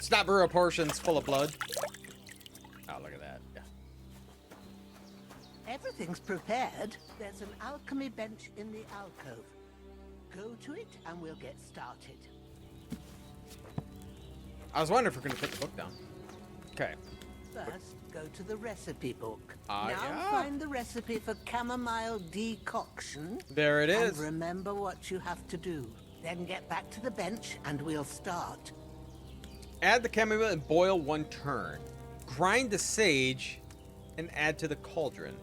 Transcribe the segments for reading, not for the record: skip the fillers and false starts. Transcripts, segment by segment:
It's not real portions full of blood. Oh, look at that. Yeah. Everything's prepared. There's an alchemy bench in the alcove. Go to it and we'll get started. I was wondering if we're going to put the book down. Okay. First, go to the recipe book. Now Yeah. Find the recipe for chamomile decoction. There it is. And remember what you have to do. Then get back to the bench and we'll start. Add the chamomile and boil 1 turn. Grind the sage and add to the cauldron.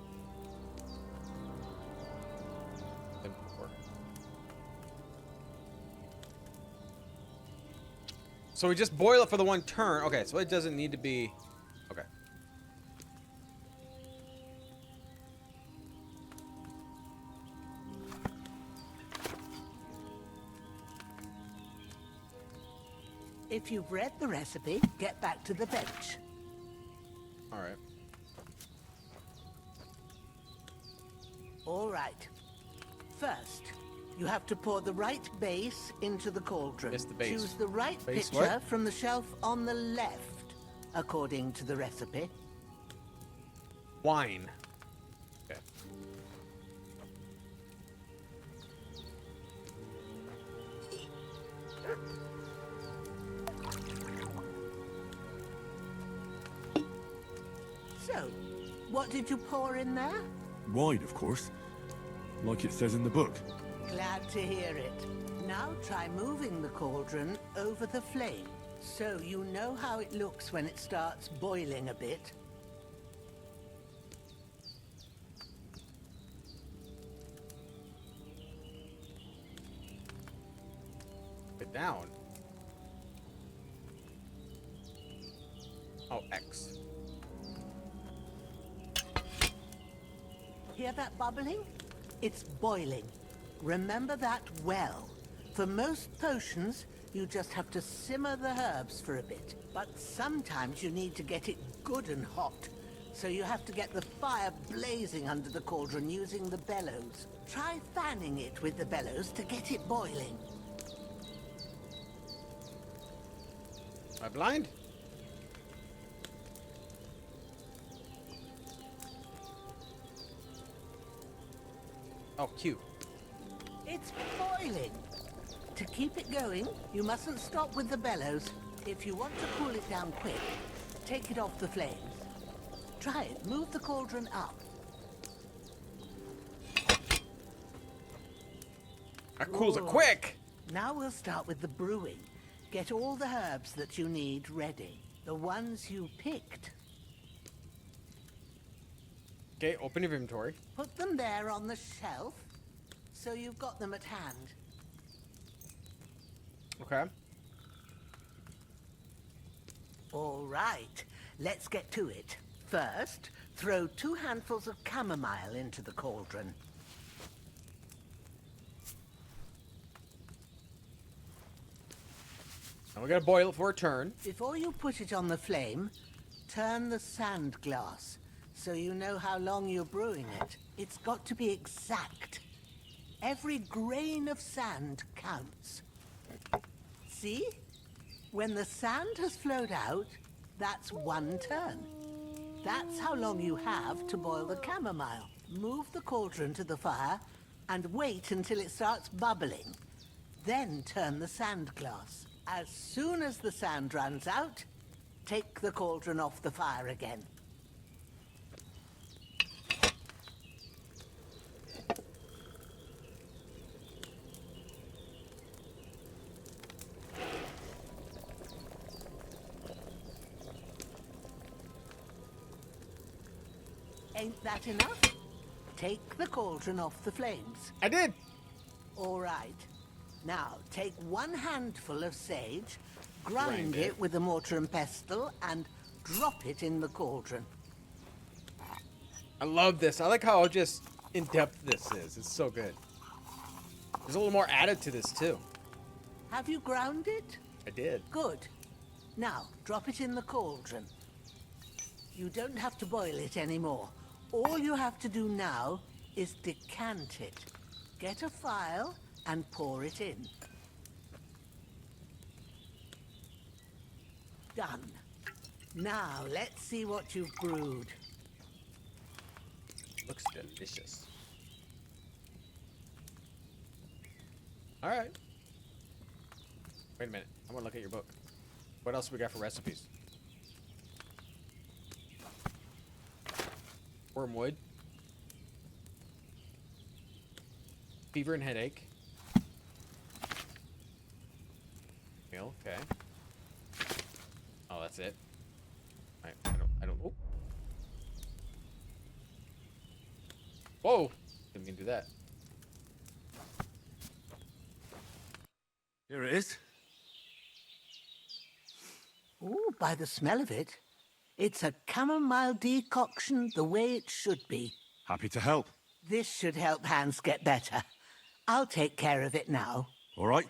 Then pour. So we just boil it for the 1 turn. Okay, so it doesn't need to be... Okay. If you've read the recipe, get back to the bench. All right. All right. First, you have to pour the right base into the cauldron. It's the base. Choose the right Base pitcher what? from the shelf on the left, according to the recipe. Wine. Okay. So, what did you pour in there? Wine, of course. Like it says in the book. Glad to hear it. Now try moving the cauldron over the flame, so you know how it looks when it starts boiling a bit. Put it down. Oh, X. Hear that bubbling? It's boiling. Remember that well. For most potions, you just have to simmer the herbs for a bit. But sometimes you need to get it good and hot. So you have to get the fire blazing under the cauldron using the bellows. Try fanning it with the bellows to get it boiling. Am I blind? Oh, Q. It's boiling. To keep it going, you mustn't stop with the bellows. If you want to cool it down quick, take it off the flames. Try it. Move the cauldron up. That cools it Good. quick. Now we'll start with the brewing. Get all the herbs that you need ready. The ones you picked. Okay, open your inventory. Put them there on the shelf, so you've got them at hand. Okay. All right, let's get to it. First, throw 2 handfuls of chamomile into the cauldron. And we're gonna boil it for a turn. Before you put it on the flame, turn the sand glass, so you know how long you're brewing it. It's got to be exact. Every grain of sand counts. See? When the sand has flowed out, that's 1 turn. That's how long you have to boil the chamomile. Move the cauldron to the fire and wait until it starts bubbling. Then turn the sand glass. As soon as the sand runs out, take the cauldron off the fire again. Ain't that enough? Take the cauldron off the flames. I did. All right. Now, take 1 handful of sage, grind Grind it it. with a mortar and pestle, and drop it in the cauldron. I love this. I like how just in-depth this is. It's so good. There's a little more added to this, too. Have you ground it? I did. Good. Now, drop it in the cauldron. You don't have to boil it anymore. All you have to do now is decant it. Get a phial and pour it in. done. Now, let's see what you've brewed. Looks delicious. All right. Wait a minute. I want to look at your book. What else we got for recipes? Wormwood. Fever and headache. Meal, okay. Oh, that's it. I don't. Oh. Whoa! Didn't mean to do that. Here it is. Ooh, by the smell of it, it's a chamomile decoction the way it should be. Happy to help. This should help Hans get better. I'll take care of it now. All right.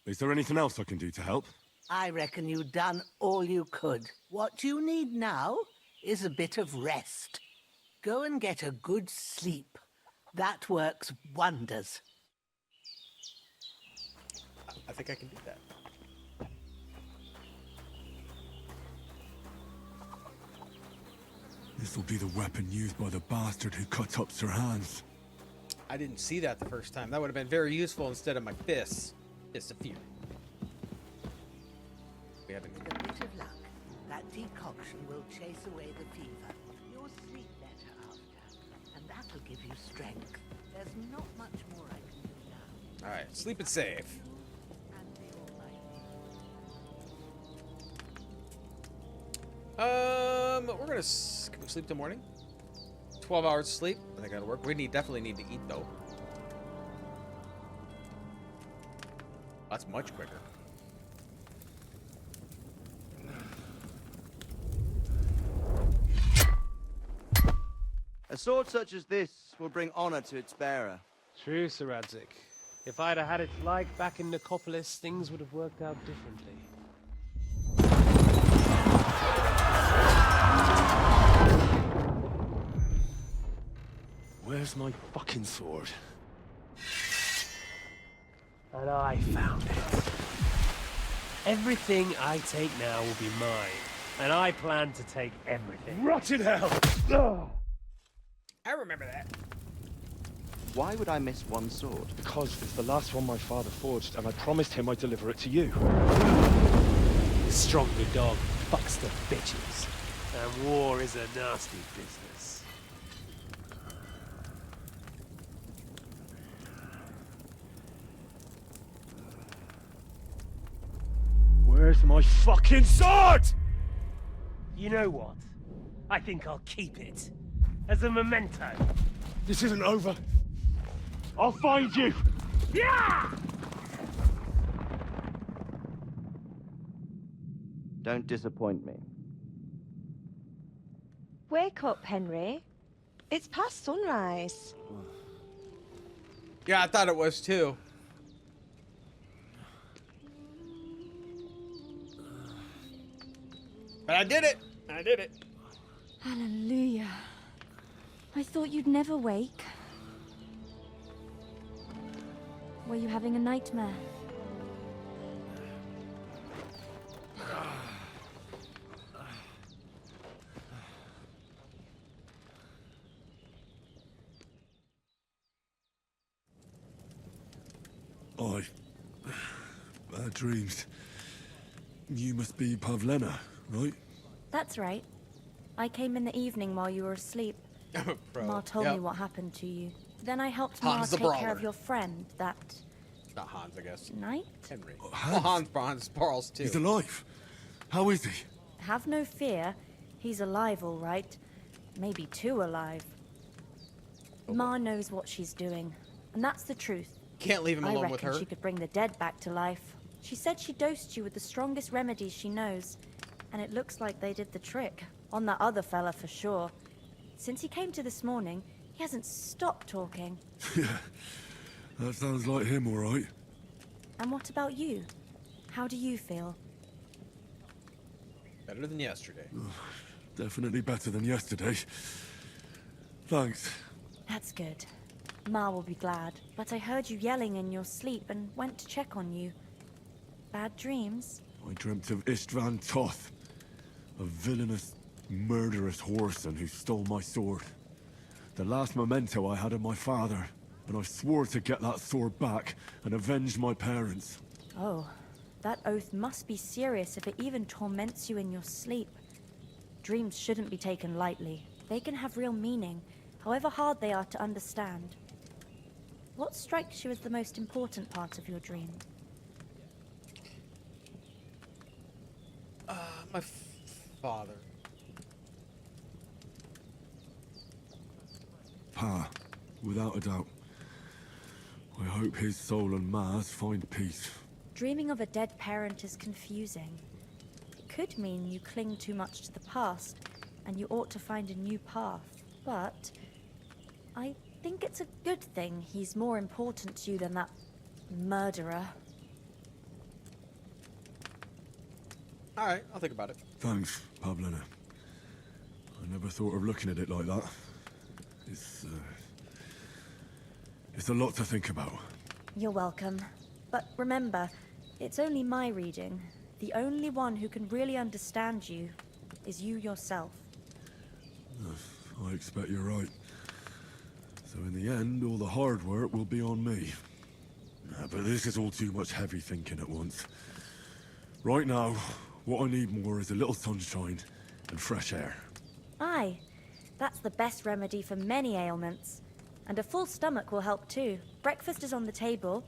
Is there anything else I can do to help? I reckon you've done all you could. What you need now is a bit of rest. Go and get a good sleep. That works wonders. I think I can do that. This will be the weapon used by the bastard who cut up Sir Hans. I didn't see that the first time. That would have been very useful instead of my fists. Fist of fear. We haven't. With a bit of luck, that decoction will chase away the fever. You'll sleep better after, and that'll give you strength. There's not much more I can do now. All right, sleep and save. And the Almighty. We're gonna can we sleep till morning. 12 hours sleep. I think that'll work. We definitely need to eat though. That's much quicker. A sword such as this will bring honor to its bearer. True, Sir Radzik. If I'd have had it like back in Nicopolis, things would have worked out differently. Where's my fucking sword? And I found it. Everything I take now will be mine, and I plan to take everything. Rotted hell! Ugh. I remember that. Why would I miss one sword? Because it's the last one my father forged, and I promised him I'd deliver it to you. The stronger dog fucks the bitches, and war is a nasty business. Where's my fucking sword? You know what? I think I'll keep it. As a memento. This isn't over. I'll find you! Yeah! Don't disappoint me. Wake up, Henry. It's past sunrise. Yeah, I thought it was too. But I did it. I did it. Hallelujah. I thought you'd never wake. Were you having a nightmare? Bad dreams. You must be Pavlena, right? That's right. I came in the evening while you were asleep. I'm a pro. Ma told Yep. me what happened to you. Then I helped Ma Hans the take care Brawler. of your friend that Not Hans, I guess. night. Henry. Hans. Well, Hans Parles too. He's alive. How is he? Have no fear. He's alive, all right. Maybe too alive. Ma knows what she's doing, and that's the truth. Can't leave him I alone with reckon her. she could bring the dead back to life. She said she dosed you with the strongest remedies she knows, and it looks like they did the trick. On that other fella for sure. Since he came to this morning, he hasn't stopped talking. Yeah, that sounds like him, all right. And what about you? How do you feel? Better than yesterday. Definitely better than yesterday. Thanks. That's good. Ma will be glad. But I heard you yelling in your sleep and went to check on you. Bad dreams? I dreamt of Istvan Toth, a villainous, murderous whoreson who stole my sword. The last memento I had of my father, and I swore to get that sword back and avenge my parents. Oh, that oath must be serious if it even torments you in your sleep. Dreams shouldn't be taken lightly. They can have real meaning, however hard they are to understand. What strikes you as the most important part of your dream? My father. Pa, without a doubt. I hope his soul and Ma's find peace. Dreaming of a dead parent is confusing. It could mean you cling too much to the past, and you ought to find a new path. But I think it's a good thing he's more important to you than that murderer. Alright, I'll think about it. Thanks, Pavlena. I never thought of looking at it like that. It's a lot to think about. You're welcome. But remember, it's only my reading. The only one who can really understand you is you yourself. I expect you're right. So in the end, all the hard work will be on me. But this is all too much heavy thinking at once. Right now, what I need more is a little sunshine and fresh air. Aye, that's the best remedy for many ailments. And a full stomach will help too. Breakfast is on the table,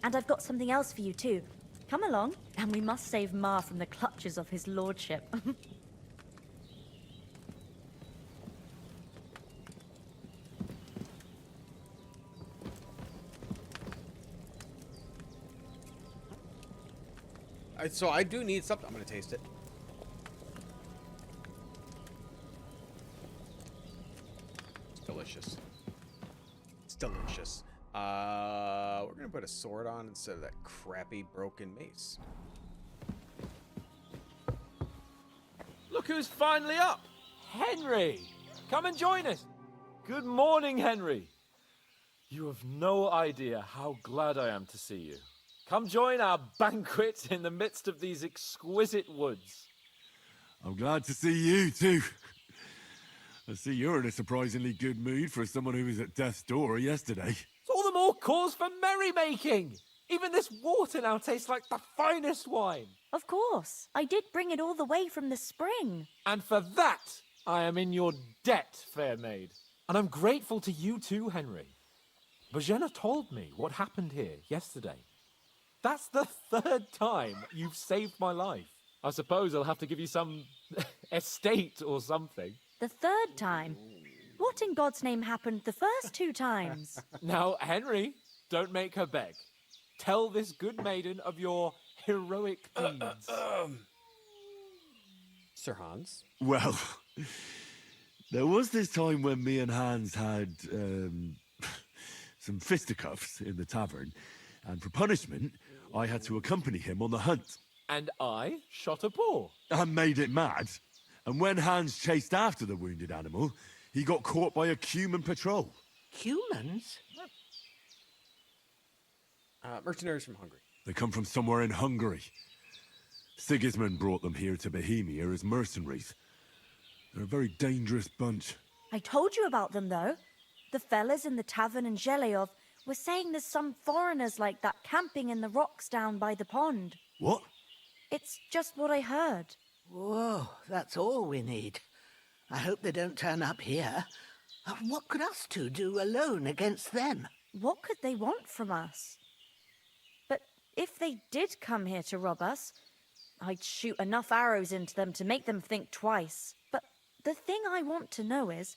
and I've got something else for you too. Come along, and we must save Ma from the clutches of his lordship. So I do need something. I'm gonna taste it. It's delicious. It's delicious. We're gonna put a sword on instead of that crappy broken mace. Look who's finally up! Henry! Come and join us! Good morning, Henry! You have no idea how glad I am to see you. Come join our banquet in the midst of these exquisite woods. I'm glad to see you, too. I see you're in a surprisingly good mood for someone who was at death's door yesterday. It's all the more cause for merrymaking! Even this water now tastes like the finest wine. Of course, I did bring it all the way from the spring. And for that, I am in your debt, fair maid. And I'm grateful to you too, Henry. Bojena told me what happened here yesterday. That's the third time you've saved my life. I suppose I'll have to give you some estate or something. The third time? What in God's name happened the first 2 times? Now, Henry, don't make her beg. Tell this good maiden of your heroic deeds. Sir Hans? Well, there was this time when me and Hans had some fisticuffs in the tavern, and for punishment, I had to accompany him on the hunt. And I shot a boar. I made it mad. And when Hans chased after the wounded animal, he got caught by a human patrol. Humans? Mercenaries from Hungary. They come from somewhere in Hungary. Sigismund brought them here to Bohemia as mercenaries. They're a very dangerous bunch. I told you about them, though. The fellas in the tavern in Zheleyov were saying there's some foreigners like that camping in the rocks down by the pond. What? It's just what I heard. Whoa, that's all we need. I hope they don't turn up here. What could us two do alone against them? What could they want from us? But if they did come here to rob us, I'd shoot enough arrows into them to make them think twice. But the thing I want to know is,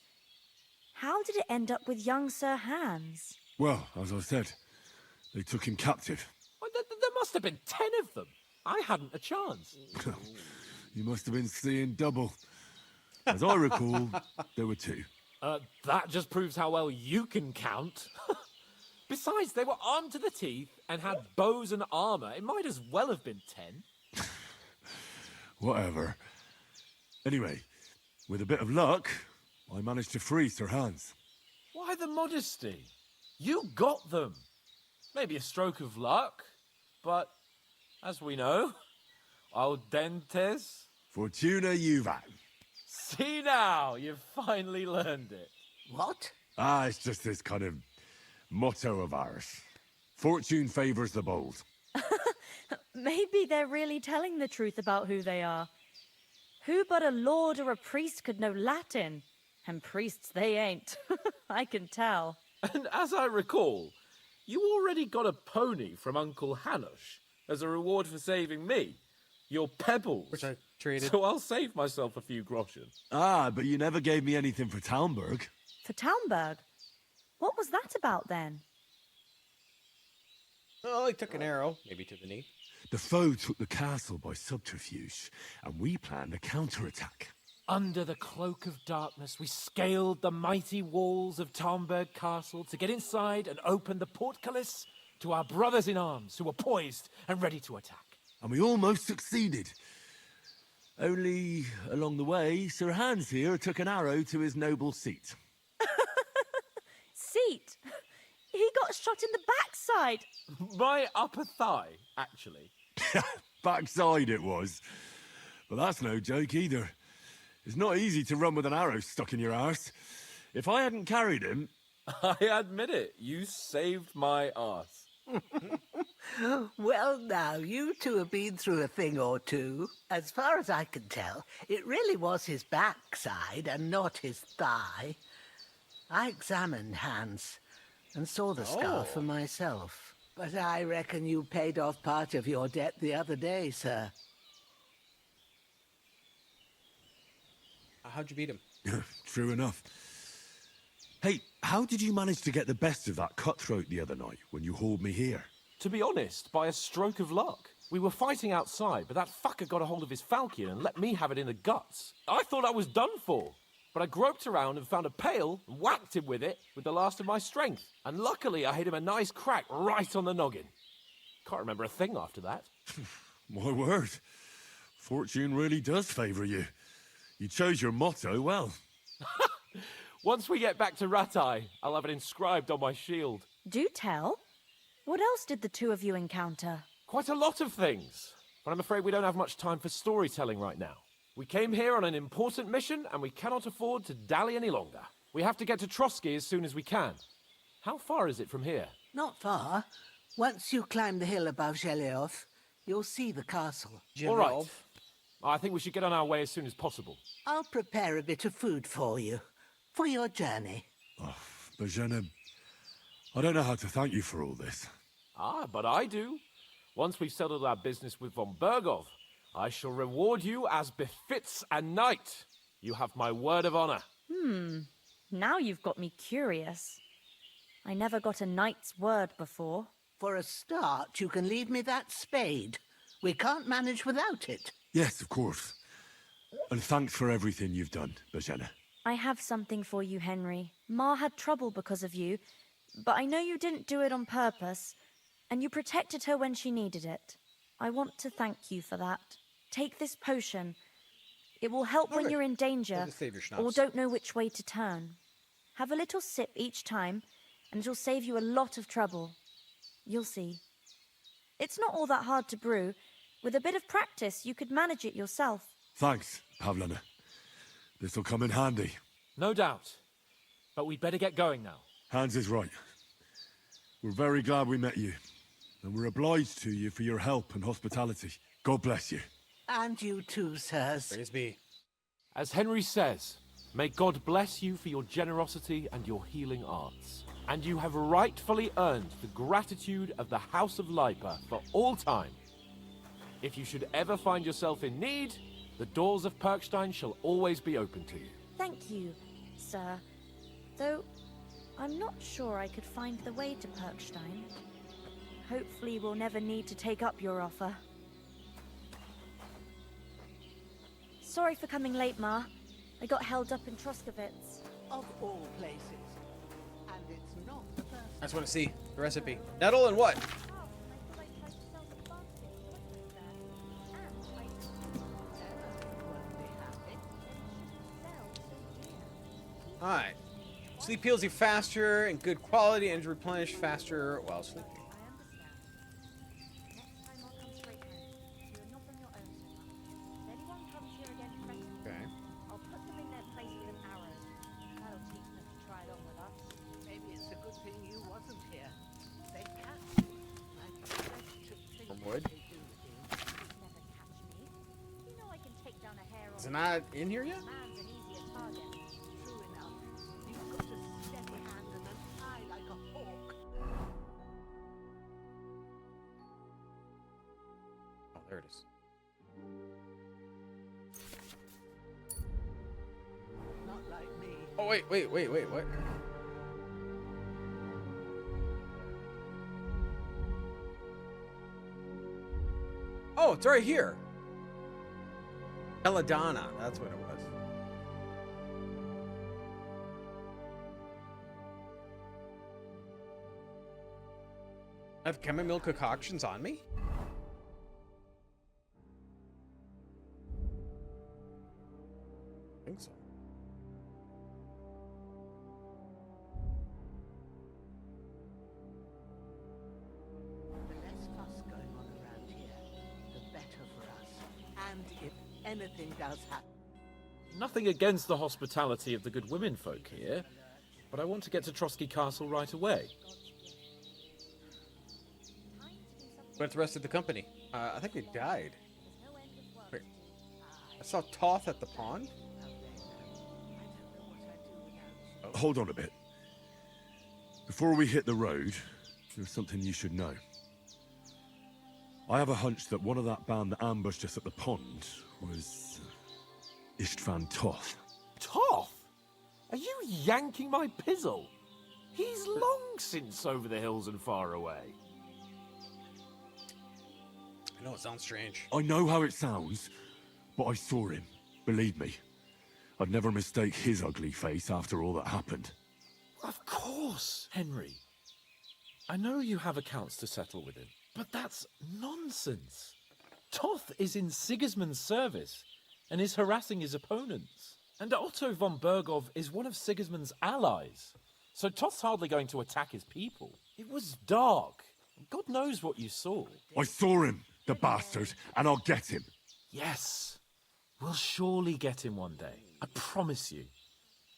how did it end up with young Sir Hans? Well, as I said, they took him captive. Well, there must have been 10 of them. I hadn't a chance. You must have been seeing double. As I recall, there were 2. That just proves how well you can count. Besides, they were armed to the teeth and had bows and armor. It might as well have been 10. Whatever. Anyway, with a bit of luck, I managed to free Sir Hans. Why the modesty? You got them. Maybe a stroke of luck, but as we know, Audentes? Fortuna juvat. See now, you've finally learned it. What? Ah, it's just this kind of motto of ours. Fortune favors the bold. Maybe they're really telling the truth about who they are. Who but a lord or a priest could know Latin? And priests they ain't. I can tell. And as I recall, you already got a pony from Uncle Hanush as a reward for saving me. Your pebbles. Which I traded. So I'll save myself a few groschen. Ah, but you never gave me anything for Talmberg. For Talmberg? What was that about then? Oh, he took an arrow, maybe to the knee. The foe took the castle by subterfuge, and we planned a counterattack. Under the cloak of darkness, we scaled the mighty walls of Talmberg Castle to get inside and open the portcullis to our brothers in arms who were poised and ready to attack. And we almost succeeded. Only, along the way, Sir Hans here took an arrow to his noble seat. Seat? He got shot in the backside. My upper thigh, actually. Backside it was. But that's no joke either. It's not easy to run with an arrow stuck in your arse. If I hadn't carried him... I admit it, you saved my arse. Well, now, you two have been through a thing or two. As far as I can tell, it really was his backside and not his thigh. I examined Hans and saw the scar for myself. But I reckon you paid off part of your debt the other day, sir. How'd you beat him? True enough. Hey, how did you manage to get the best of that cutthroat the other night when you hauled me here? To be honest, by a stroke of luck. We were fighting outside, but that fucker got a hold of his falchion and let me have it in the guts. I thought I was done for. But I groped around and found a pail and whacked him with it with the last of my strength. And luckily I hit him a nice crack right on the noggin. Can't remember a thing after that. My word. Fortune really does favour you. You chose your motto well. Once we get back to Ratai, I'll have it inscribed on my shield. Do tell. What else did the two of you encounter? Quite a lot of things. But I'm afraid we don't have much time for storytelling right now. We came here on an important mission, and we cannot afford to dally any longer. We have to get to Trotsky as soon as we can. How far is it from here? Not far. Once you climb the hill above Zhelioth, you'll see the castle. All right. I think we should get on our way as soon as possible. I'll prepare a bit of food for you, for your journey. Oh, Bajena, I don't know how to thank you for all this. Ah, but I do. Once we've settled our business with von Bergov, I shall reward you as befits a knight. You have my word of honor. Now you've got me curious. I never got a knight's word before. For a start, you can leave me that spade. We can't manage without it. Yes, of course. And thanks for everything you've done, Bajena. I have something for you, Henry. Ma had trouble because of you, but I know you didn't do it on purpose, and you protected her when she needed it. I want to thank you for that. Take this potion. It will help when you're in danger Just save your schnapps. or don't know which way to turn. Have a little sip each time, and it'll save you a lot of trouble. You'll see. It's not all that hard to brew. With a bit of practice, you could manage it yourself. Thanks, Pavlana. This'll come in handy. No doubt. But we'd better get going now. Hans is right. We're very glad we met you. And we're obliged to you for your help and hospitality. God bless you. And you too, sirs. Praise be. As Henry says, may God bless you for your generosity and your healing arts. And you have rightfully earned the gratitude of the House of Lipa for all time. If you should ever find yourself in need, the doors of Perkstein shall always be open to you. Thank you, sir. Though, I'm not sure I could find the way to Perkstein. Hopefully we'll never need to take up your offer. Sorry for coming late, Ma. I got held up in Troskowitz. Of all places. And it's not the first. I just want to see the recipe. Nettle and what? Alright. Sleep heals you faster and good quality and replenish faster while sleeping. it not in here yet? Man's an easier target. True enough. You've got a steady hand and an eye like a hawk. Oh, there it is. Not like me. Oh, wait, what? Oh, it's right here. Belladonna, that's what it was. I have chamomile concoctions on me? I think so. The less fuss going on around here, the better for us. And if anything does happen, Nothing against the hospitality of the good women folk here, but I want to get to Trotsky Castle right away. Where's the rest of the company? I think they died. Wait. I saw Toth at the pond. Hold on a bit. Before we hit the road, there's something you should know. I have a hunch that one of that band that ambushed us at the pond was Istvan Toth. Toth? Are you yanking my pizzle? He's long since over the hills and far away. I know it sounds strange. I know how it sounds, but I saw him. Believe me. I'd never mistake his ugly face after all that happened. Of course, Henry. I know you have accounts to settle with him, but that's nonsense. Toth is in Sigismund's service and is harassing his opponents. And Otto von Bergov is one of Sigismund's allies. So Toth's hardly going to attack his people. It was dark. God knows what you saw. I saw him, the bastard, and I'll get him. Yes, we'll surely get him one day. I promise you.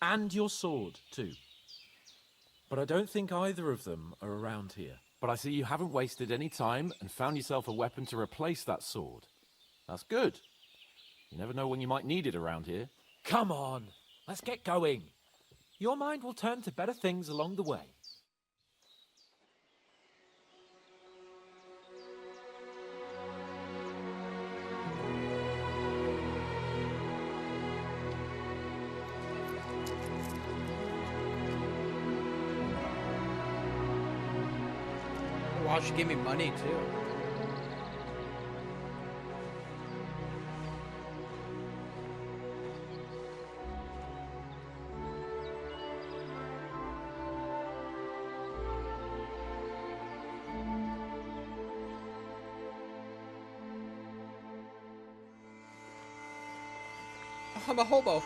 And your sword, too. But I don't think either of them are around here. But I see you haven't wasted any time and found yourself a weapon to replace that sword. That's good. You never know when you might need it around here. Come on, let's get going. Your mind will turn to better things along the way. Wow, she gave me money too. Oh, I'm a hobo.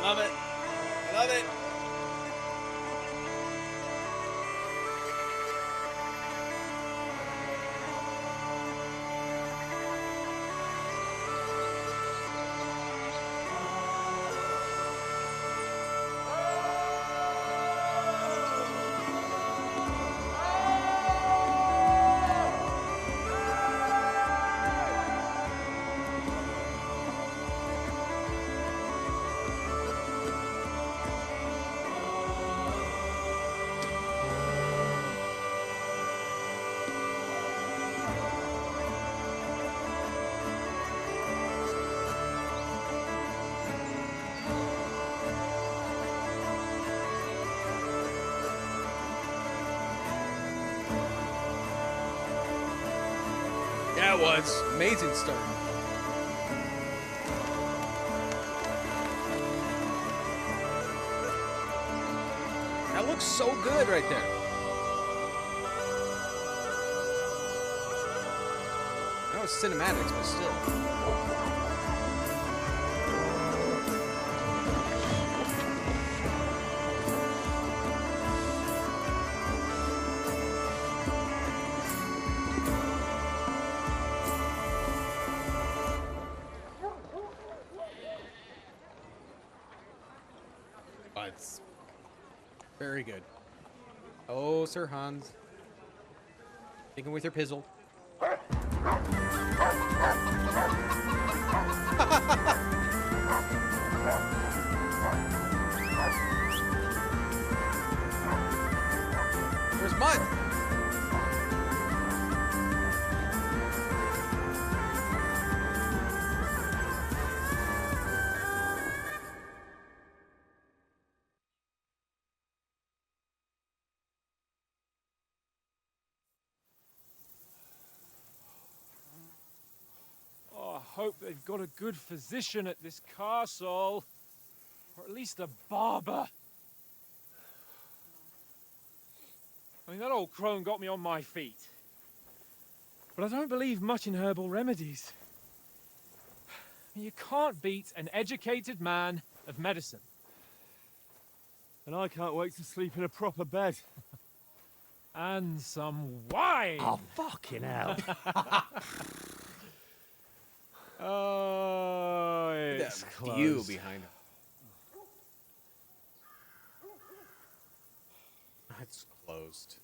Love it. Love it. Yeah, it was. Amazing start. That looks so good right there. I know it's cinematics, but still. Very good. Oh, Sir Hans. Thinking with your pizzle. Where's Mud? Oh, I hope they've got a good physician at this castle. Or at least a barber. I mean, that old crone got me on my feet. But I don't believe much in herbal remedies. You can't beat an educated man of medicine. And I can't wait to sleep in a proper bed. And some wine! Oh, fucking hell. Oh, it's That closed. view behind him. It's closed.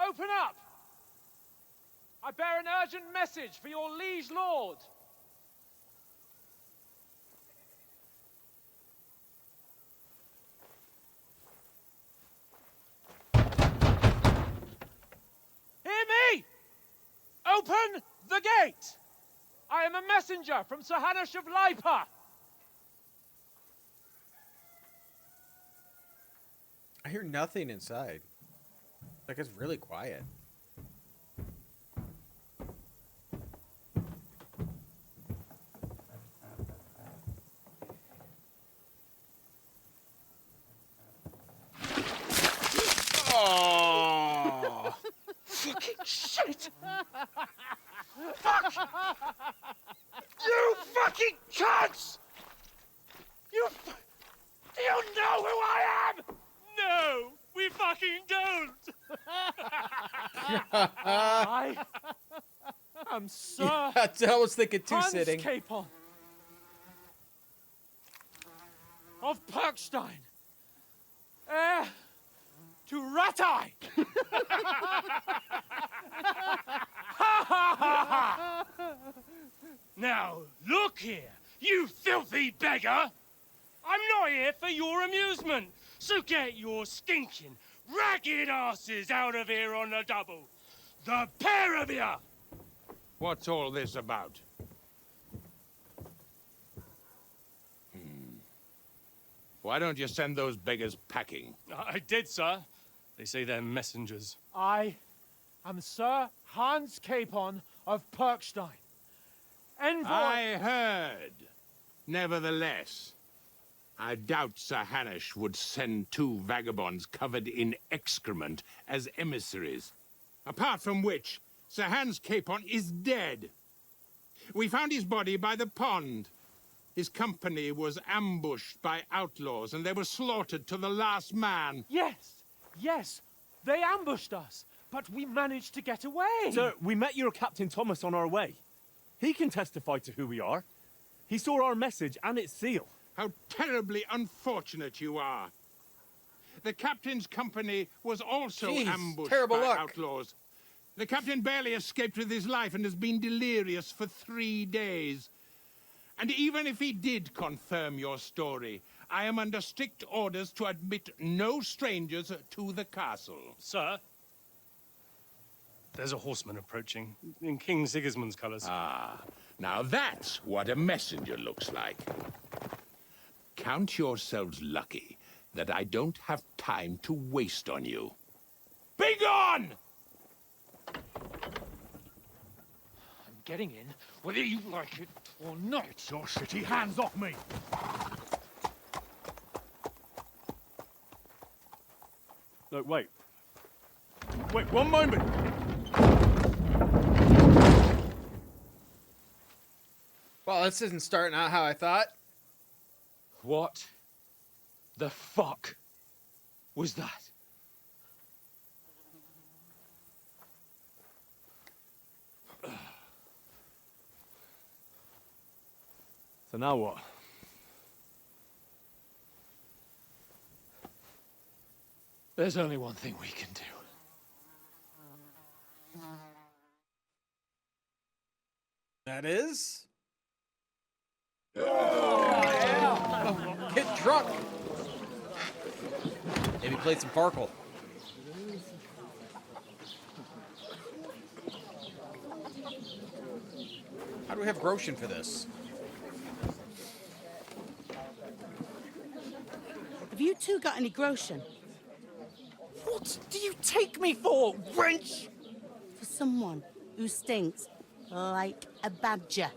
Open up! I bear an urgent message for your liege lord. Hear me! Open the gate! I am a messenger from Sir Hanush of Lipa. I hear nothing inside. Like it's really quiet. Oh! Fucking shit! Fuck! You fucking cunts! Do you know who I am? No, we fucking don't. I'm Sir I was thinking two Hans sitting. Capon of Perkstein, heir to Ratai. Now, look here, you filthy beggar! I'm not here for your amusement, so get your stinking, ragged asses out of here on the double. The pair of you! What's all this about? Why don't you send those beggars packing? I did, sir. They say they're messengers. I am Sir Hans Capon of Perkstein. Envoy... I heard. Nevertheless, I doubt Sir Hanush would send two vagabonds covered in excrement as emissaries. Apart from which, Sir Hans Capon is dead. We found his body by the pond. His company was ambushed by outlaws, and they were slaughtered to the last man. Yes, they ambushed us, but we managed to get away. Sir, we met your Captain Thomas on our way. He can testify to who we are. He saw our message and its seal. How terribly unfortunate you are. The captain's company was also Jeez, ambushed terrible by luck. outlaws. The captain barely escaped with his life and has been delirious for 3 days. And even if he did confirm your story, I am under strict orders to admit no strangers to the castle. Sir, there's a horseman approaching in King Sigismund's colours. Ah, now that's what a messenger looks like. Count yourselves lucky that I don't have time to waste on you. Be gone! I'm getting in, whether you like it or not. Your shitty hands off me! Look, wait. Wait, one moment! Well, this isn't starting out how I thought. What the fuck was that? So now what? There's only one thing we can do. That is? Oh, get drunk! Maybe play some Farkle. How do we have Groshen for this? Have you two got any Groshen? What do you take me for, wench? For someone who stinks like a badger.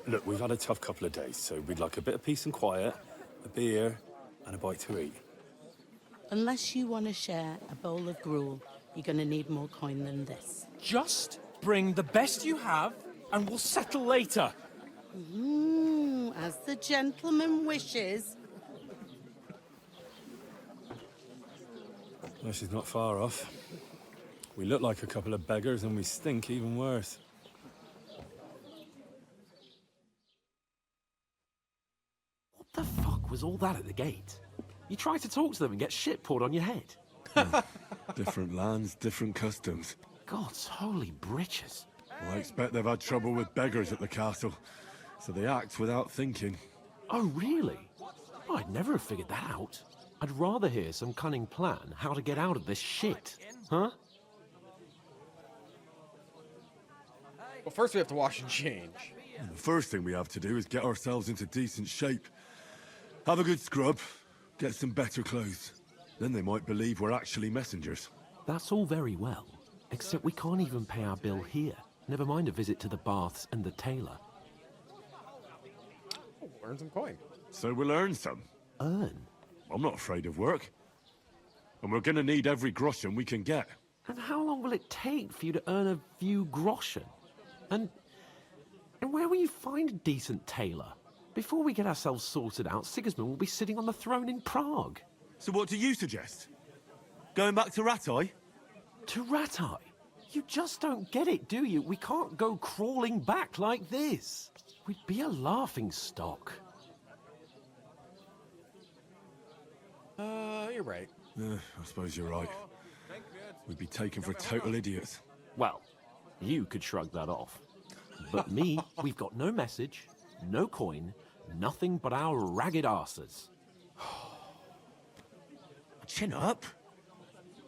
Look, we've had a tough couple of days, so we'd like a bit of peace and quiet, a beer, and a bite to eat. Unless you want to share a bowl of gruel, you're going to need more coin than this. Just bring the best you have, and we'll settle later. As the gentleman wishes. Well, she's not far off. We look like a couple of beggars, and we stink even worse. What the fuck was all that at the gate? You try to talk to them and get shit poured on your head. Different lands, different customs. God's holy britches. Well, I expect they've had trouble with beggars at the castle, so they act without thinking. Oh, really? I'd never have figured that out. I'd rather hear some cunning plan how to get out of this shit. Huh? Well, first we have to wash and change. And the first thing we have to do is get ourselves into decent shape. Have a good scrub, get some better clothes. Then they might believe we're actually messengers. That's all very well, except we can't even pay our bill here. Never mind a visit to the baths and the tailor. Oh, earn some coin. So we'll earn some. Earn? I'm not afraid of work. And we're gonna need every groschen we can get. And how long will it take for you to earn a few groschen? And where will you find a decent tailor? Before we get ourselves sorted out, Sigismund will be sitting on the throne in Prague. So what do you suggest? Going back to Ratai? To Ratai? You just don't get it, do you? We can't go crawling back like this. We'd be a laughing stock. You're right. I suppose you're right. We'd be taken for total idiots. Well, you could shrug that off. But me, we've got no message, no coin, nothing but our ragged arses. Chin up.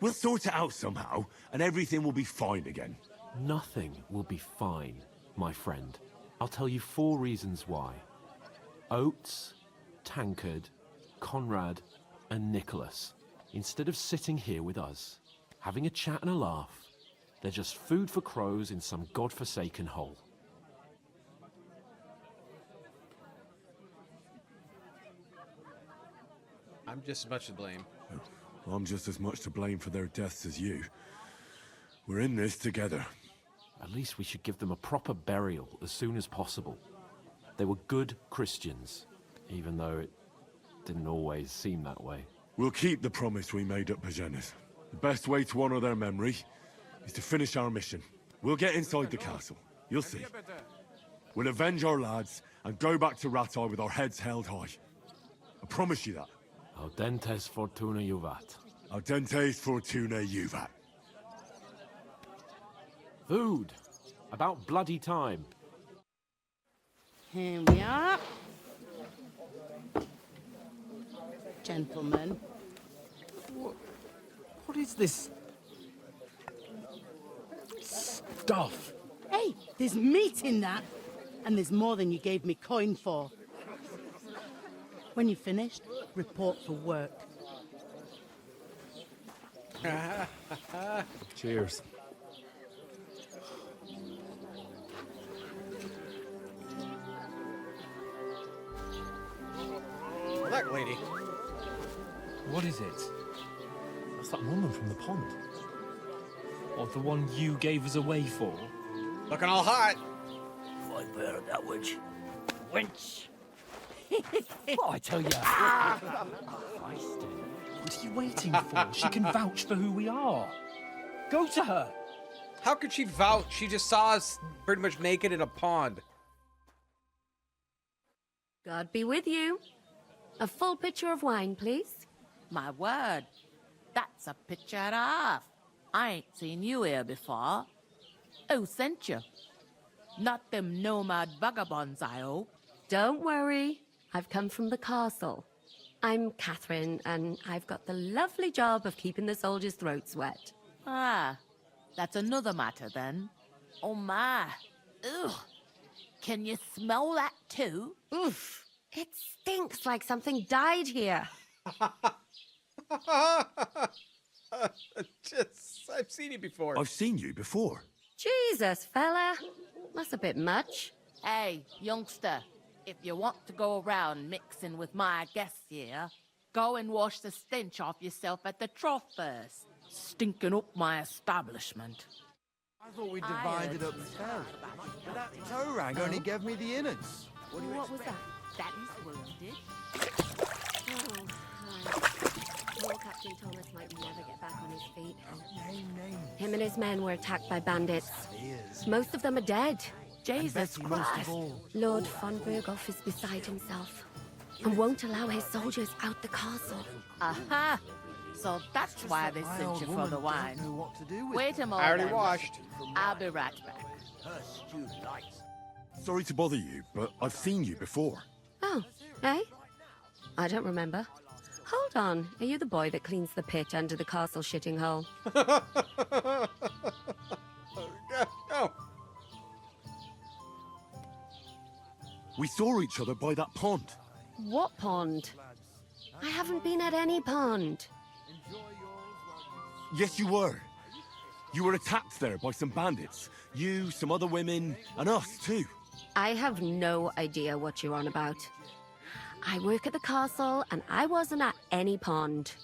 We'll sort it out somehow, and everything will be fine again. Nothing will be fine, my friend. I'll tell you 4 reasons why. Oates, Tankard, Conrad, and Nicholas, instead of sitting here with us, having a chat and a laugh, they're just food for crows in some godforsaken hole. I'm just as much to blame. I'm just as much to blame for their deaths as you. We're in this together. At least we should give them a proper burial as soon as possible. They were good Christians, even though it didn't always seem that way. We'll keep the promise we made at Bajena's. The best way to honor their memory is to finish our mission. We'll get inside the castle. You'll see. We'll avenge our lads and go back to Ratai with our heads held high. I promise you that. Audentes fortuna juvat. Audentes fortuna juvat. Food. About bloody time. Here we are. Gentlemen. What is this stuff? Hey, there's meat in that. And there's more than you gave me coin for. When you're finished, report for work. Cheers. Black lady. What is it? That's that woman from the pond. Or the one you gave us away for? Looking all hot. I've heard that wench. Wench! What I tell you? What are you waiting for? She can vouch for who we are. Go to her. How could she vouch? She just saw us pretty much naked in a pond. God be with you. A full pitcher of wine, please. My word, that's a pitcher and a half. I ain't seen you here before. Who sent you? Not them nomad vagabonds, I hope. Don't worry. I've come from the castle. I'm Catherine, and I've got the lovely job of keeping the soldiers' throats wet. Ah, that's another matter then. Oh my. Ugh. Can you smell that too? Oof. It stinks like something died here. I've seen you before. I've seen you before. Jesus, fella. That's a bit much. Hey, youngster, if you want to go around mixing with my guests here, go and wash the stench off yourself at the trough first. Stinking up my establishment. I thought we divided up the spell. But that toe rag only gave me the innards. What was that? That is wounded. Oh, hi. Poor Captain Thomas might never get back on his feet. Him and his men were attacked by bandits. Most of them are dead. Jesus Christ. Lord von Berghoff is beside himself and won't allow his soldiers out the castle. Aha! So that's why they sent you for the wine. Wait a moment. I already washed. I'll be right back. Sorry to bother you, but I've seen you before. Oh, eh? I don't remember. Hold on. Are you the boy that cleans the pit under the castle shitting hole? No. We saw each other by that pond. What pond? I haven't been at any pond. Yes, you were. You were attacked there by some bandits. You, some other women, and us too. I have no idea what you're on about. I work at the castle, and I wasn't at any pond.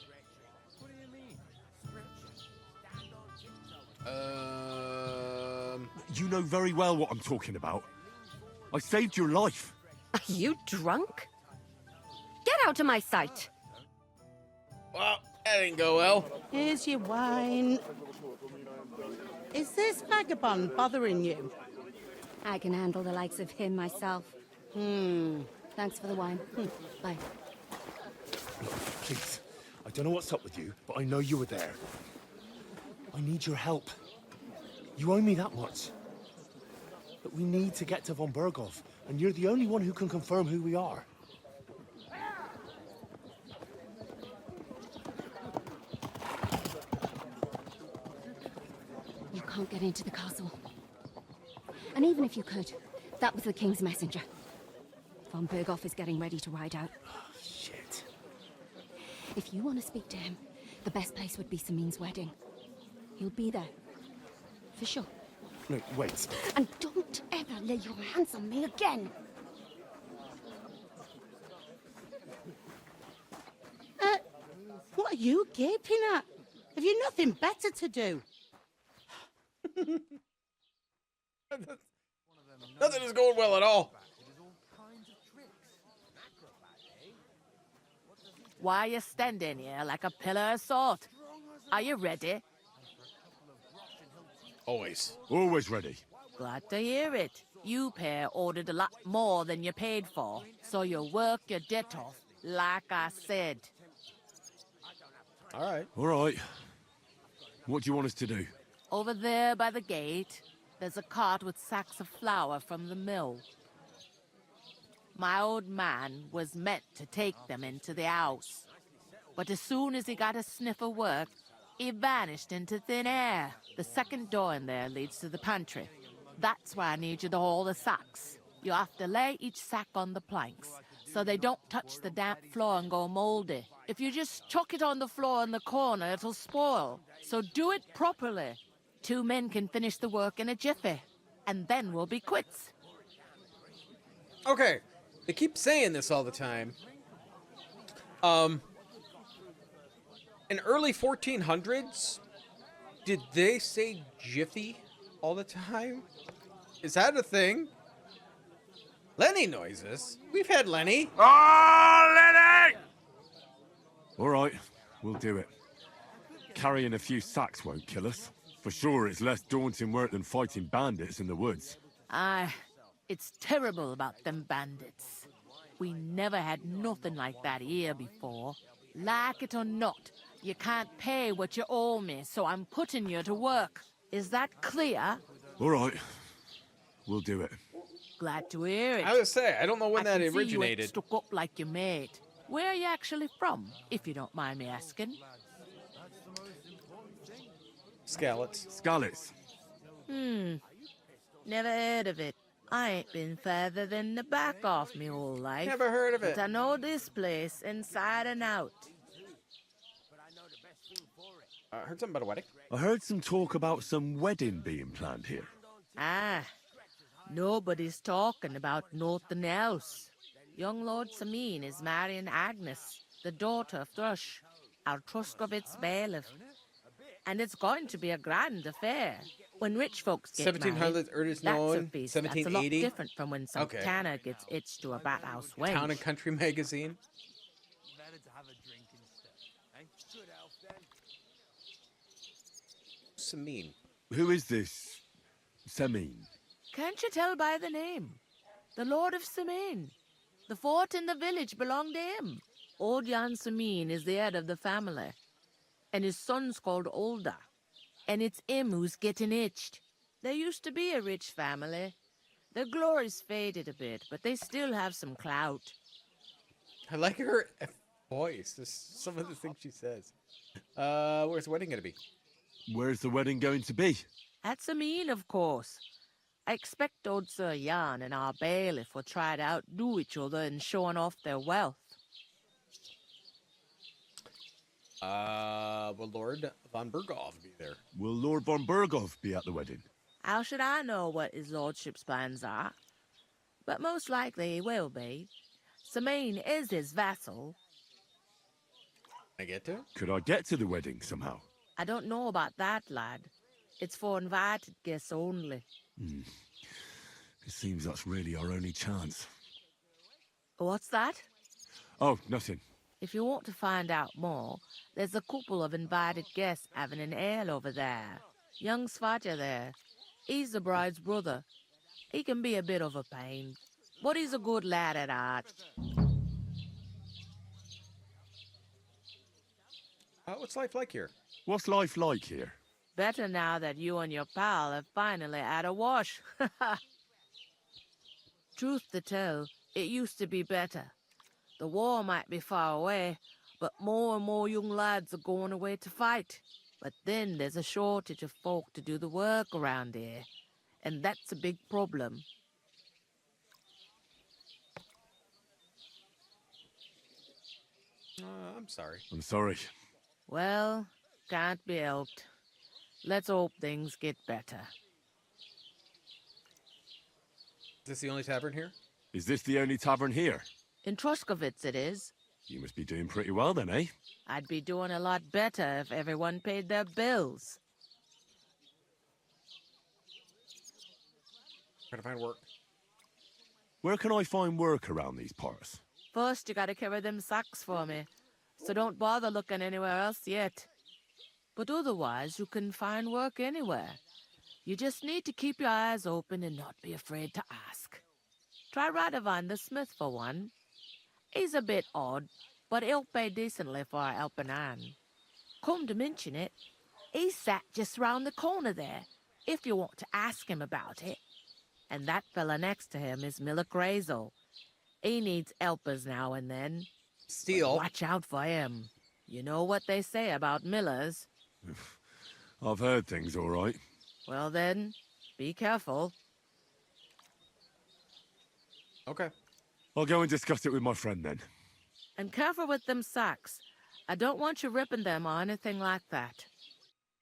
You know very well what I'm talking about. I saved your life. Are you drunk? Get out of my sight! Well, that didn't go well. Here's your wine. Is this vagabond bothering you? I can handle the likes of him myself. Thanks for the wine. Bye. Please, I don't know what's up with you, but I know you were there. I need your help. You owe me that much. But we need to get to von Berghoff, and you're the only one who can confirm who we are. You can't get into the castle. And even if you could, that was the king's messenger. Von Berghoff is getting ready to ride out. Oh, shit. If you want to speak to him, the best place would be Samin's wedding. He'll be there. For sure. No, wait. And don't ever lay your hands on me again! What are you gaping at? Have you nothing better to do? Nothing is going well at all. Why are you standing here like a pillar of salt? Are you ready? Always. Always ready. Glad to hear it. You pair ordered a lot more than you paid for, so you'll work your debt off, like I said. All right. All right. What do you want us to do? Over there by the gate, there's a cart with sacks of flour from the mill. My old man was meant to take them into the house, but as soon as he got a sniff of work, he vanished into thin air. The second door in there leads to the pantry. That's why I need you to haul the sacks. You have to lay each sack on the planks, so they don't touch the damp floor and go moldy. If you just chuck it on the floor in the corner, it'll spoil. So do it properly. 2 men can finish the work in a jiffy, and then we'll be quits. Okay. They keep saying this all the time. In early 1400s, did they say jiffy all the time? Is that a thing? Lenny noises. We've had Lenny. Oh, Lenny! All right, we'll do it. Carrying a few sacks won't kill us. For sure, it's less daunting work than fighting bandits in the woods. Aye, it's terrible about them bandits. We never had nothing like that here before. Like it or not, you can't pay what you owe me, so I'm putting you to work. Is that clear? All right. We'll do it. Glad to hear it. I would say, I don't know when I that can see you ain't originated. stuck up like your mate. Where are you actually from, if you don't mind me asking? Scallots. Scallots. Never heard of it. I ain't been further than the back off me whole life. Never heard of it. But I know this place inside and out. I heard something about a wedding. I heard some talk about some wedding being planned here. Ah, nobody's talking about nothing else. Young Lord Sameen is marrying Agnes, the daughter of Thrush, our Truscovitz bailiff. And it's going to be a grand affair. When rich folks get 1700s, married, Ernest that's a Nolan, feast that's a lot 1780. different from when some Okay. tanner gets itched to a bathhouse wench. Town and Country magazine. Sameen. Who is this Sameen? Can't you tell by the name? The Lord of Sameen. The fort and the village belong to him. Old Jan Sameen is the head of the family. And his son's called Olda. And it's him who's getting itched. There used to be a rich family. Their glory's faded a bit, but they still have some clout. I like her voice. Just some of the things she says. Where's the wedding gonna be? Where's the wedding going to be? At Sameen, of course. I expect old Sir Jan and our bailiff will try to outdo each other in showing off their wealth. Will Lord von Berghoff be there? Will Lord von Berghoff be at the wedding? How should I know what his lordship's plans are? But most likely he will be. Sameen is his vassal. Can I get to? Could I get to the wedding somehow? I don't know about that, lad. It's for invited guests only. It seems that's really our only chance. What's that? Oh, nothing. If you want to find out more, there's a couple of invited guests having an ale over there. Young Svaja there. He's the bride's brother. He can be a bit of a pain, but he's a good lad at heart. What's life like here? What's life like here? Better now that you and your pal have finally had a wash. Truth to tell, it used to be better. The war might be far away, but more and more young lads are going away to fight. But then there's a shortage of folk to do the work around here, and that's a big problem. I'm sorry. I'm sorry. Well, can't be helped. Let's hope things get better. Is this the only tavern here? Is this the only tavern here? In Truscovitz it is. You must be doing pretty well then, eh? I'd be doing a lot better if everyone paid their bills. Trying to find work. Where can I find work around these parts? First, you gotta carry them sacks for me, so don't bother looking anywhere else yet. But otherwise, you can find work anywhere. You just need to keep your eyes open and not be afraid to ask. Try Radovan the smith for one. He's a bit odd, but he'll pay decently for a helping hand. Come to mention it, he's sat just round the corner there, if you want to ask him about it. And that fella next to him is Miller Grazel. He needs helpers now and then. Steal. But watch out for him. You know what they say about Millers. I've heard things, all right. Well then, be careful. Okay. I'll go and discuss it with my friend then. And careful with them sacks. I don't want you ripping them or anything like that.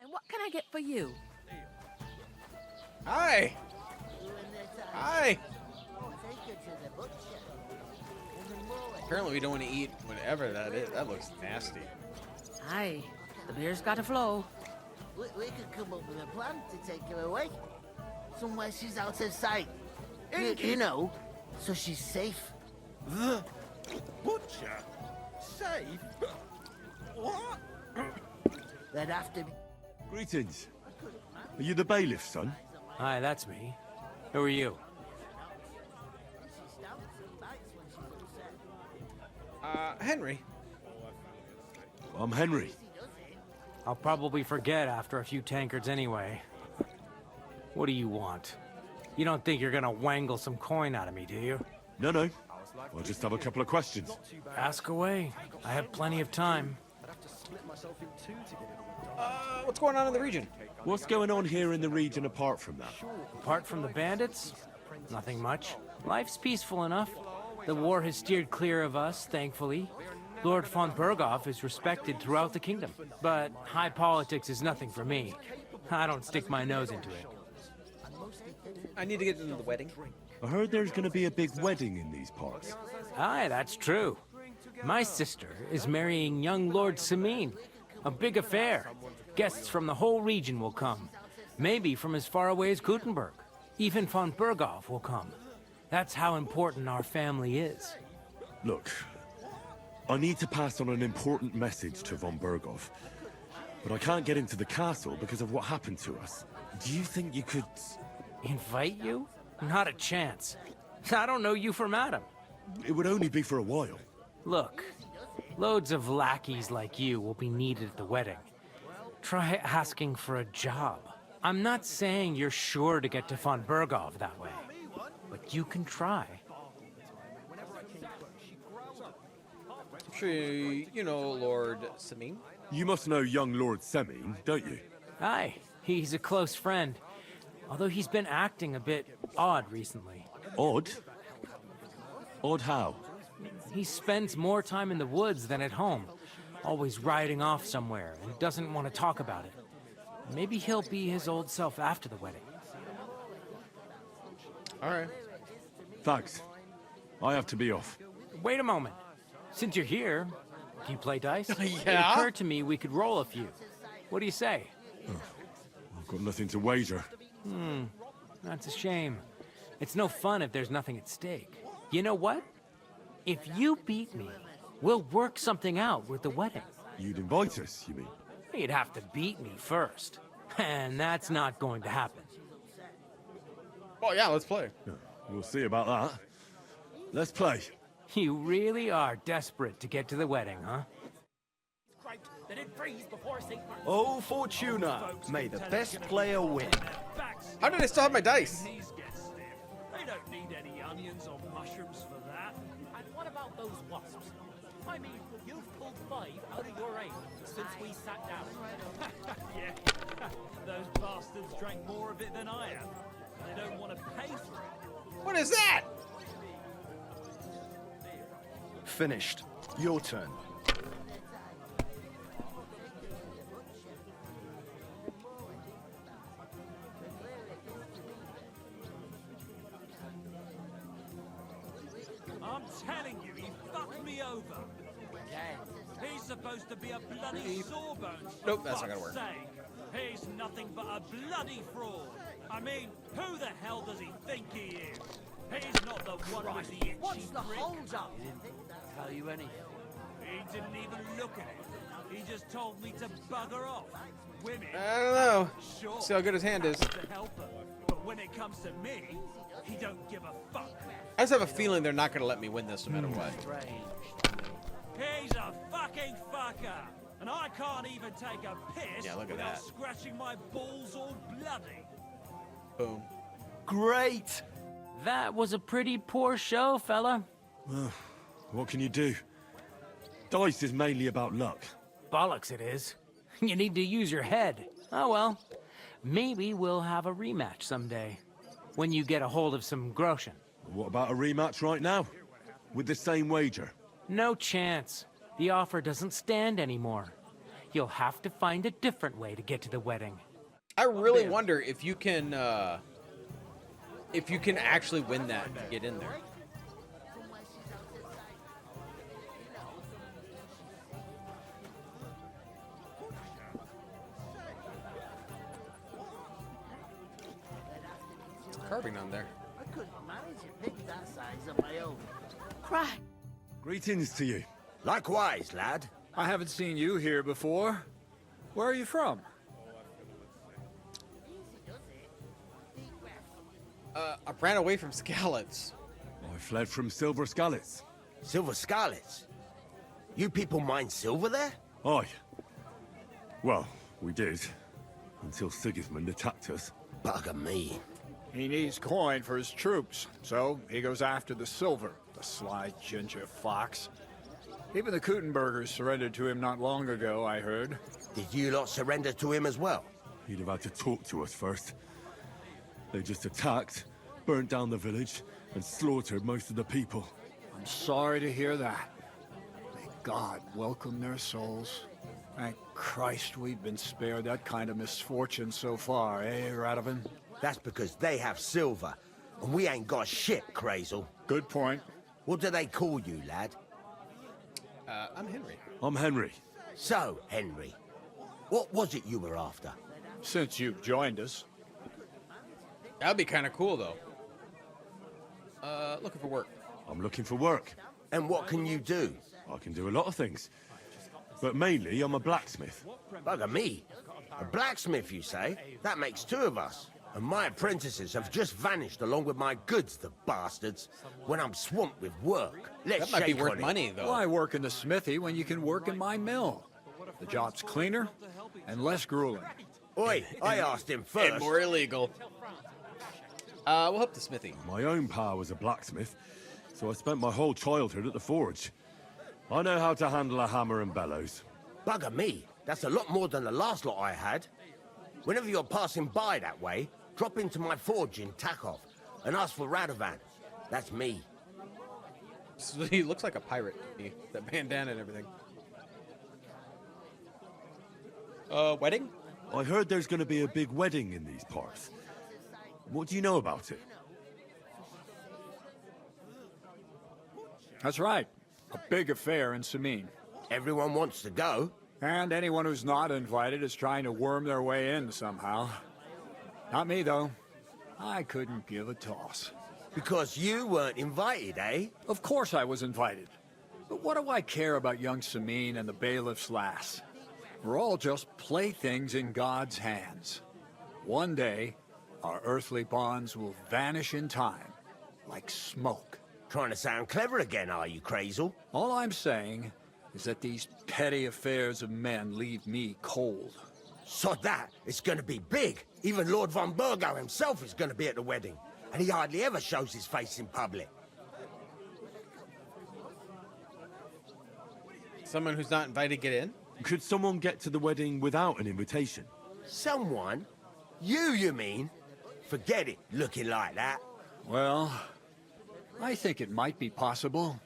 And what can I get for you? Hi. Hi. Apparently we don't want to eat whatever that is. That looks nasty. Aye, the beer's got to flow. We could come up with a plan to take her away. Somewhere she's out of sight. You know, so she's safe. The butcher? Safe? What? They'd have to be... Greetings. Are you the bailiff's son? Hi, that's me. Who are you? Henry. I'm Henry. I'll probably forget after a few tankards anyway. What do you want? You don't think you're gonna wangle some coin out of me, do you? No, no. I just have a couple of questions. Ask away. I have plenty of time. What's going on in the region? What's going on here in the region apart from that? Apart from the bandits? Nothing much. Life's peaceful enough. The war has steered clear of us, thankfully. Lord von Berghoff is respected throughout the kingdom. But high politics is nothing for me. I don't stick my nose into it. I need to get into the wedding. I heard there's gonna be a big wedding in these parts. Aye, that's true. My sister is marrying young Lord Samine. A big affair. Guests from the whole region will come. Maybe from as far away as Gutenberg. Even von Berghoff will come. That's how important our family is. Look, I need to pass on an important message to von Berghoff. But I can't get into the castle because of what happened to us. Do you think you could... Invite you? Not a chance. I don't know you from Adam. It would only be for a while. Look, loads of lackeys like you will be needed at the wedding. Try asking for a job. I'm not saying you're sure to get to von Berghoff that way, but you can try. I'm sure you know Lord Samine. You must know young Lord Semine, don't you? Aye, he's a close friend. Although he's been acting a bit odd recently. Odd? Odd how? He spends more time in the woods than at home. Always riding off somewhere and doesn't want to talk about it. Maybe he'll be his old self after the wedding. Alright. Thanks. I have to be off. Wait a moment. Since you're here, do you play dice? Yeah? It occurred to me we could roll a few. What do you say? I've got nothing to wager. That's a shame. It's no fun if there's nothing at stake. You know what? If you beat me, we'll work something out with the wedding. You'd invite us, you mean? You'd have to beat me first. And that's not going to happen. Oh yeah, let's play. Yeah, we'll see about that. Let's play. You really are desperate to get to the wedding, huh? Oh, Fortuna, may the best player win. How did I still have my dice? They don't need any onions or mushrooms for that. And what about those wasps? I mean, you've pulled 5 out of your 8 since we sat down. Yeah, those bastards drank more of it than I have. They don't want to pay for it. What is that? Finished. Your turn. I'm telling you, he fucked me over. He's supposed to be a bloody sawbones. For Nope, that's not gonna fuck's work. sake. He's nothing but a bloody fraud. I mean, who the hell does he think he is? He's not the one with the itchy What's the prick. hold up? Tell you anything. He didn't even look at it. He just told me to bugger off. Women. I don't know. Sure. See how good his hand is. To help her. But when it comes to me, he don't give a fuck. I just have a feeling they're not going to let me win this no matter what. He's a fucking fucker. And I can't even take a piss Yeah, look at without that. scratching my balls all bloody. Boom. Great! That was a pretty poor show, fella. Well, what can you do? Dice is mainly about luck. Bollocks it is. You need to use your head. Oh well. Maybe we'll have a rematch someday. When you get a hold of some groschen. What about a rematch right now? With the same wager? No chance. The offer doesn't stand anymore. You'll have to find a different way to get to the wedding. I really wonder if you can actually win that to get in there. Carving on there. I couldn't manage a pig that size on my own. Cry. Greetings to you. Likewise, lad. I haven't seen you here before. Where are you from? I ran away from Scallots. I fled from Silver Scallots. Silver Scarlets? You people mine silver there? Aye. Well, we did. Until Sigismund attacked us. Bugger me. He needs coin for his troops, so he goes after the silver, the sly ginger fox. Even the Kuttenbergers surrendered to him not long ago, I heard. Did you lot surrender to him as well? He'd have had to talk to us first. They just attacked, burnt down the village, and slaughtered most of the people. I'm sorry to hear that. May God welcome their souls. Thank Christ we've been spared that kind of misfortune so far, eh, Radovan? That's because they have silver, and we ain't got shit, Crazel. Good point. What do they call you, lad? I'm Henry. I'm Henry. So, Henry, what was it you were after? Since you've joined us. That'd be kind of cool, though. Looking for work. I'm looking for work. And what can you do? I can do a lot of things. But mainly, I'm a blacksmith. Bugger me. A blacksmith, you say? That makes two of us. And my apprentices have just vanished along with my goods, the bastards. When I'm swamped with work. Let's That might be shake worth on it. money, though. Why work in the smithy when you can work in my mill? The job's cleaner and less grueling. Oi, I asked him first. And more illegal. We'll help the smithy. My own pa was a blacksmith, so I spent my whole childhood at the forge. I know how to handle a hammer and bellows. Bugger me. That's a lot more than the last lot I had. Whenever you're passing by that way, drop into my forge in Takov and ask for Radovan. That's me. So he looks like a pirate. That bandana and everything. Wedding? I heard there's going to be a big wedding in these parts. What do you know about it? That's right. A big affair in Sameen. Everyone wants to go. And anyone who's not invited is trying to worm their way in somehow. Not me, though. I couldn't give a toss. Because you weren't invited, eh? Of course I was invited. But what do I care about young Sameen and the bailiff's lass? We're all just playthings in God's hands. One day, our earthly bonds will vanish in time, like smoke. Trying to sound clever again, are you, Crazel? All I'm saying is that these petty affairs of men leave me cold. Sod that, it's gonna be big. Even Lord von Burgo himself is gonna be at the wedding. And he hardly ever shows his face in public. Someone who's not invited get in? Could someone get to the wedding without an invitation? Someone? You mean? Forget it, looking like that. Well, I think it might be possible,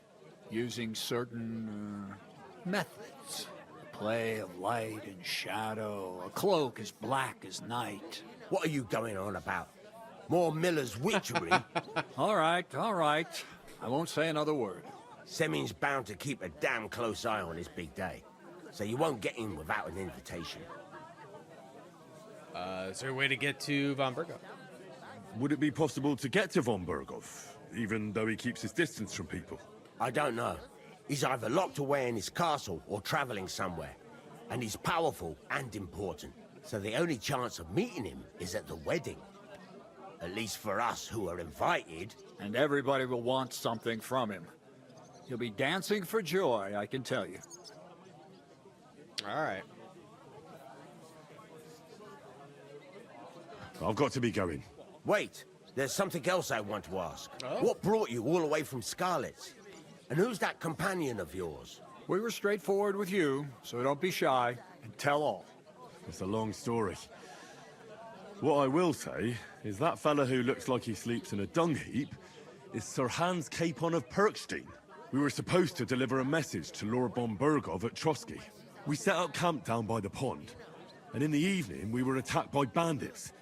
using certain methods. A play of light and shadow, a cloak as black as night. What are you going on about? More Miller's witchery? All right. I won't say another word. Semin's bound to keep a damn close eye on his big day, so you won't get in without an invitation. Is there a way to get to Von Burgo? Would it be possible to get to von Burgov, even though he keeps his distance from people? I don't know. He's either locked away in his castle or traveling somewhere. And he's powerful and important, so the only chance of meeting him is at the wedding. At least for us who are invited. And everybody will want something from him. He'll be dancing for joy, I can tell you. All right. I've got to be going. Wait, there's something else I want to ask. Oh? What brought you all the way from Scarlet's? And who's that companion of yours? We were straightforward with you, so don't be shy and tell all. It's a long story. What I will say is that fella who looks like he sleeps in a dung heap is Sir Hans Capon of Perkstein. We were supposed to deliver a message to Lord von Burgov at Trotsky. We set up camp down by the pond, and in the evening we were attacked by bandits.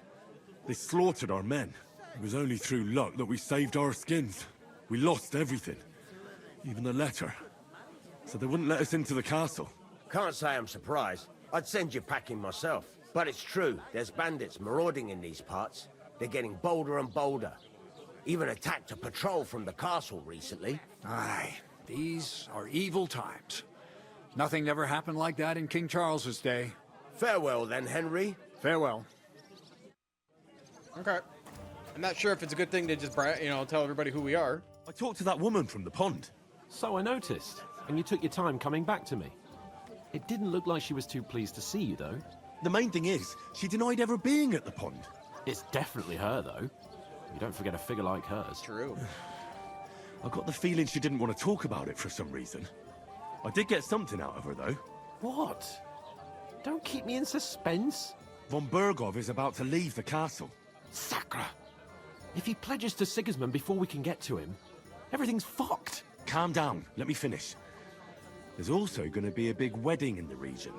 They slaughtered our men. It was only through luck that we saved our skins. We lost everything, even the letter. So they wouldn't let us into the castle. Can't say I'm surprised. I'd send you packing myself. But it's true, there's bandits marauding in these parts. They're getting bolder and bolder. Even attacked a patrol from the castle recently. Aye, these are evil times. Nothing never happened like that in King Charles's day. Farewell then, Henry. Farewell. Okay. I'm not sure if it's a good thing to just, tell everybody who we are. I talked to that woman from the pond. So I noticed, and you took your time coming back to me. It didn't look like she was too pleased to see you, though. The main thing is, she denied ever being at the pond. It's definitely her, though. You don't forget a figure like hers. True. I got the feeling she didn't want to talk about it for some reason. I did get something out of her, though. What? Don't keep me in suspense. Von Bergov is about to leave the castle. Sacre! If he pledges to Sigismund before we can get to him, everything's fucked. Calm down, let me finish. There's also going to be a big wedding in the region.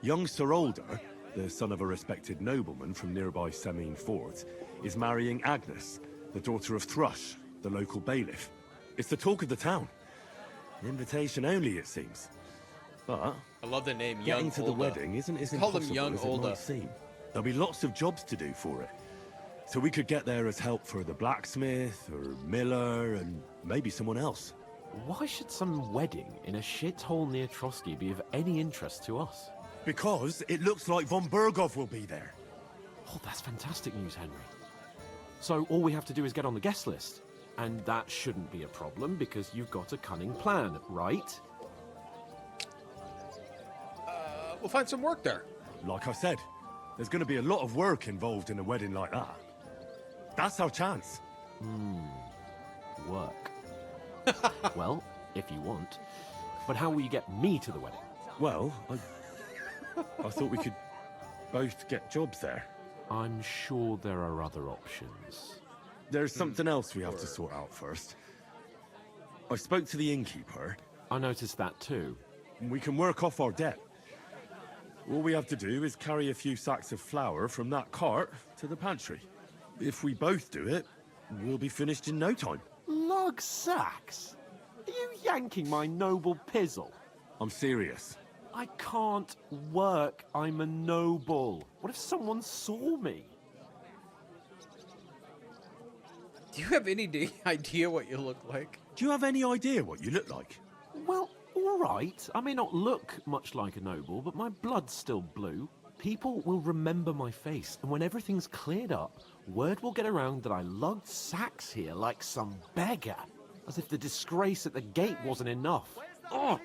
Young Sir Older, the son of a respected nobleman from nearby Semine Fort, is marrying Agnes, the daughter of Thrush, the local bailiff. It's the talk of the town. Invitation only, it seems. But I love the name, getting Young to Olda. the wedding isn't as Call them impossible Young as it Olda. might seem. There'll be lots of jobs to do for it. So we could get there as help for the blacksmith, or miller, and maybe someone else. Why should some wedding in a shithole near Trotsky be of any interest to us? Because it looks like von Bergov will be there. Oh, that's fantastic news, Henry. So all we have to do is get on the guest list. And that shouldn't be a problem because you've got a cunning plan, right? We'll find some work there. Like I said, there's going to be a lot of work involved in a wedding like that. That's our chance. Work. Well, if you want. But how will you get me to the wedding? Well, I thought we could both get jobs there. I'm sure there are other options. There's something else we have to sort out first. I spoke to the innkeeper. I noticed that too. We can work off our debt. All we have to do is carry a few sacks of flour from that cart to the pantry. If we both do it, we'll be finished in no time. Lug sacks? Are you yanking my noble pizzle? I'm serious. I can't work. I'm a noble. What if someone saw me? Do you have any idea what you look like? Do you have any idea what you look like? Well, all right. I may not look much like a noble, but my blood's still blue. People will remember my face, and when everything's cleared up, word will get around that I lugged sacks here like some beggar. As if the disgrace at the gate wasn't enough. Oh!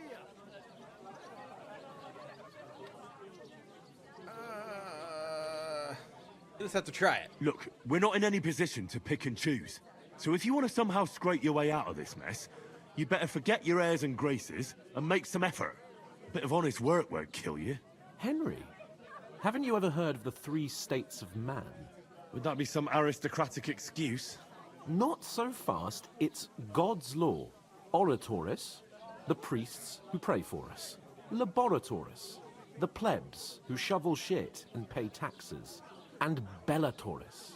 You just have to try it. Look, we're not in any position to pick and choose. So if you want to somehow scrape your way out of this mess, you better forget your airs and graces and make some effort. A bit of honest work won't kill you. Henry, haven't you ever heard of the 3 states of man? Would that be some aristocratic excuse? Not so fast. It's God's law. Oratoris, the priests who pray for us. Laboratoris, the plebs who shovel shit and pay taxes. And Bellatoris,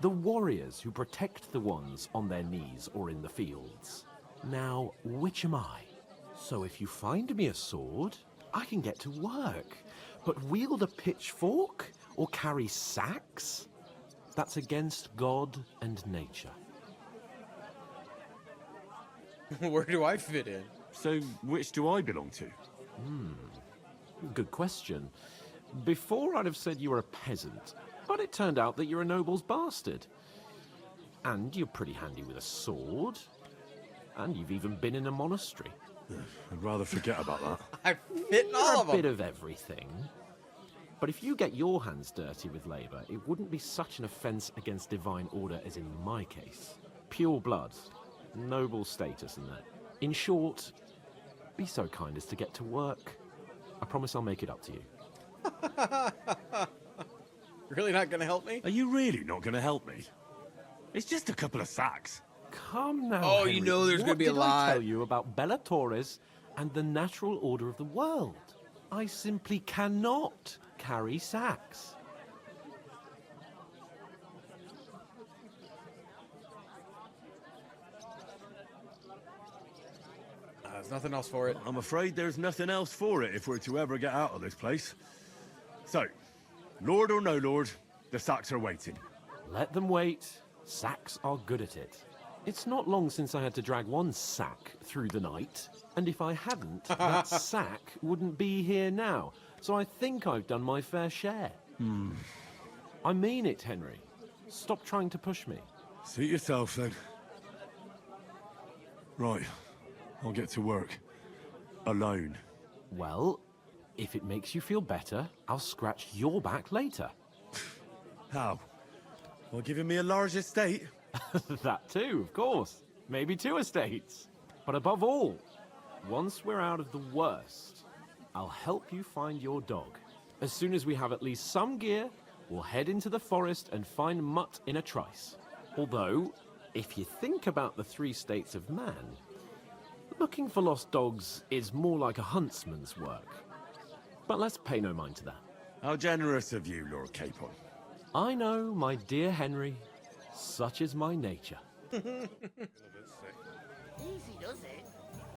the warriors who protect the ones on their knees or in the fields. Now, which am I? So if you find me a sword, I can get to work. But wield a pitchfork or carry sacks? That's against God and nature. Where do I fit in? So, which do I belong to? Good question. Before I'd have said you were a peasant, but it turned out that you're a noble's bastard. And you're pretty handy with a sword. And you've even been in a monastery. I'd rather forget about that. I fit in all of A them. bit of everything. But if you get your hands dirty with labour, it wouldn't be such an offence against divine order as in my case. Pure blood, noble status and that. In short, be so kind as to get to work. I promise I'll make it up to you. Really not going to help me? Are you really not going to help me? It's just a couple of sacks. Come now, Oh, Henry. you know there's What gonna be a did lot. I tell you about Bellatoris and the natural order of the world? I simply cannot carry sacks. There's nothing else for it. I'm afraid there's nothing else for it if we're to ever get out of this place. So, Lord or no Lord, the sacks are waiting. Let them wait. Sacks are good at it. It's not long since I had to drag one sack through the night, and if I hadn't, that sack wouldn't be here now. So I think I've done my fair share. I mean it, Henry. Stop trying to push me. Suit yourself, then. Right. I'll get to work. Alone. Well, if it makes you feel better, I'll scratch your back later. How? By giving me a large estate? That too, of course. Maybe 2 estates. But above all, once we're out of the worst, I'll help you find your dog. As soon as we have at least some gear, we'll head into the forest and find Mutt in a trice. Although, if you think about the 3 states of man, looking for lost dogs is more like a huntsman's work. But let's pay no mind to that. How generous of you, Lord Capon. I know, my dear Henry. Such is my nature. Easy does it.